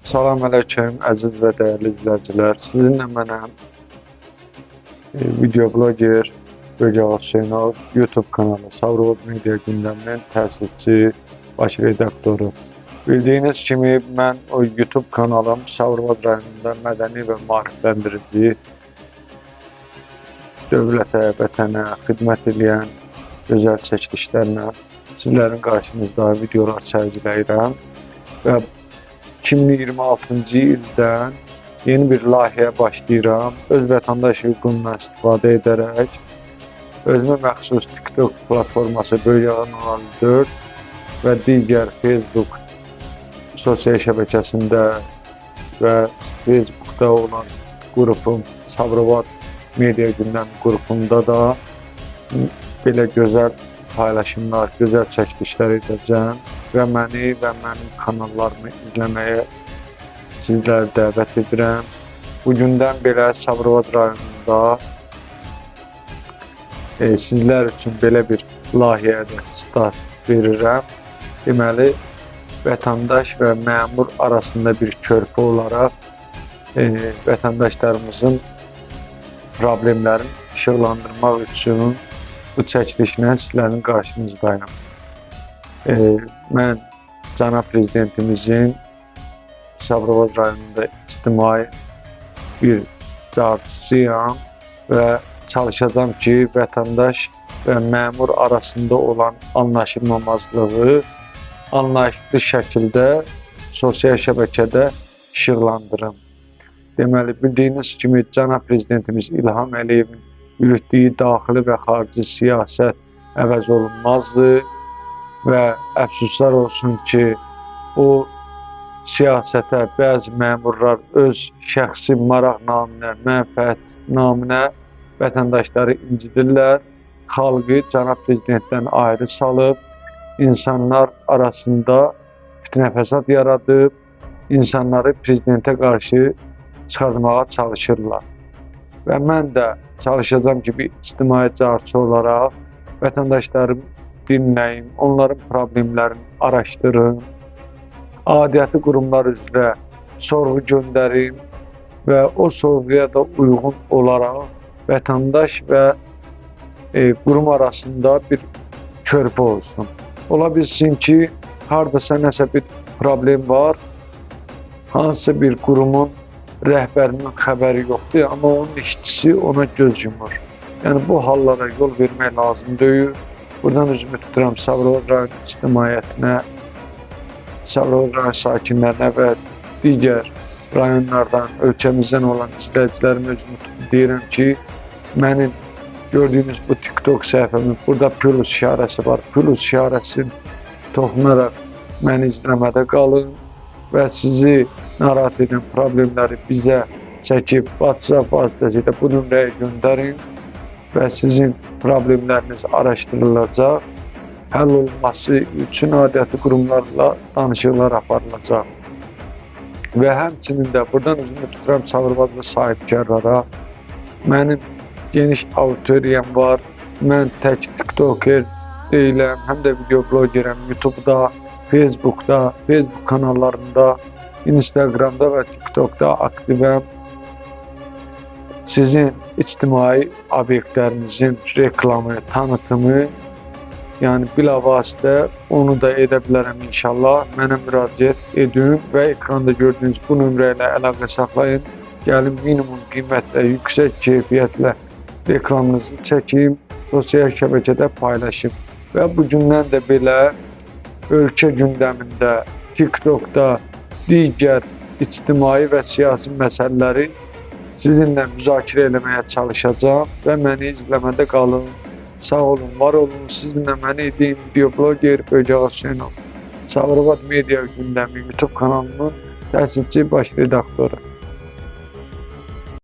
Salam aleyküm, əziz və dəyərli izləyicilər. Sizinlə mənəm video bloger Böcək Hüseynov, YouTube kanalı Savrulub Media gündəminin təsisçi, baş redaktoru. Bildiyiniz kimi mən o YouTube kanalım Savrulub rayonunda mədəni və maarifləndirici, dövlətə, vətənə xidmət edən gözəl çəkilişlərlə sizlərin qarşınızda videolar sərgiləyirəm və 2026-cı ildən yeni bir layihəyə başlayıram. Öz vətəndaş hüququndan istifadə edərək özümə məxsus TikTok platforması Böcək 04 və digər Facebook sosial şəbəkəsində və Facebookda olan qrupum Savrulub Media gündəmi qrupunda da belə gözəl paylaşımlar, gözəl çəkilişlər edəcəm və məni və mənim kanallarımı izləməyə sizləri dəvət edirəm. Bugündən belə Savrulub rayonunda sizlər üçün belə bir layihədə start verirəm. Deməli, vətəndaş və məmur arasında bir körpü olaraq vətəndaşlarımızın problemlərini işıqlandırmaq üçün bu çəkilişlə sizlərin qarşınızdayım. Mən cənab prezidentimizin Savrulub rayonunda ictimai bir carçısıyam və çalışacağım ki, vətəndaş və məmur arasında olan anlaşılmamazlığı anlayışlı şəkildə sosial şəbəkədə işıqlandırım. Deməli, bildiyiniz kimi cənab prezidentimiz İlham Əliyevin yürütdüyü daxili və xarici siyasət əvəz olunmazdır və əfsuslar olsun ki, o siyasətə bəzi məmurlar öz şəxsi maraq naminə, mənfəət naminə vətəndaşları incidirlər, xalqı cənab prezidentdən ayrı salıb, insanlar arasında fitnə fəsad yaradıb, insanları prezidentə qarşı çıxartmağa çalışırlar. Və mən də çalışacağım ki, bir ictimai carçı olaraq vətəndaşlarımı dinləyim, onların problemlərini araşdırım, adiyyəti qurumlar üzrə sorğu göndərim və o sorğuya da uyğun olaraq vətəndaş və qurum arasında bir körpü olsun. Ola bilsin ki, haradasa nəsə bir problem var, hansısa bir qurumun rəhbərinin xəbəri yoxdur, amma onun işçisi ona göz yumur. Yəni, bu hallara yol vermək lazım deyil. Buradan üzümü tuturam Savrulub rayon ictimaiyyətinə, Savrulub rayon sakinlərinə və digər rayonlardan, ölkəmizdən olan izləyicilərimə üzümü tutub deyirəm ki, mənim gördüyünüz bu TikTok səhifəmin burada plus işarəsi var. Plus işarəsini toxunaraq məni izləmədə qalın və sizi narahat edən problemləri bizə çəkib WhatsApp vasitəsilə bu nömrəyə göndərin və sizin problemləriniz araşdırılacaq, həll olunması üçün adiyyəti qurumlarla danışıqlar aparılacaq. Və həmçinin də buradan üzümü tuturam Savrulublu sahibkarlara, mənim geniş auditoriyam var, mən tək TikToker deyiləm, həm də video blogerəm, YouTube'da, Facebook'da, Facebook kanallarında, Instagram'da və TikTok'da aktivəm. Sizin ictimai obyektlərinizin reklamı, tanıtımı, yəni bilavasitə onu da edə bilərəm inşallah. Mənə müraciət edin və ekranda gördüyünüz bu nömrə ilə əlaqə saxlayın. Gəlin minimum qiymətlə, yüksək keyfiyyətlə reklamınızı çəkim, sosial şəbəkədə paylaşım. Və bugündən də belə ölkə gündəmində, TikTok'da digər ictimai və siyasi məsələləri sizinlə müzakirə eləməyə çalışacağım və məni izləmədə qalın. Sağ olun, var olun. Sizinlə məni edeyim video bloger Böcək Hüseynov, Savrulub Media gündəmi YouTube kanalının təsisçi baş redaktoru.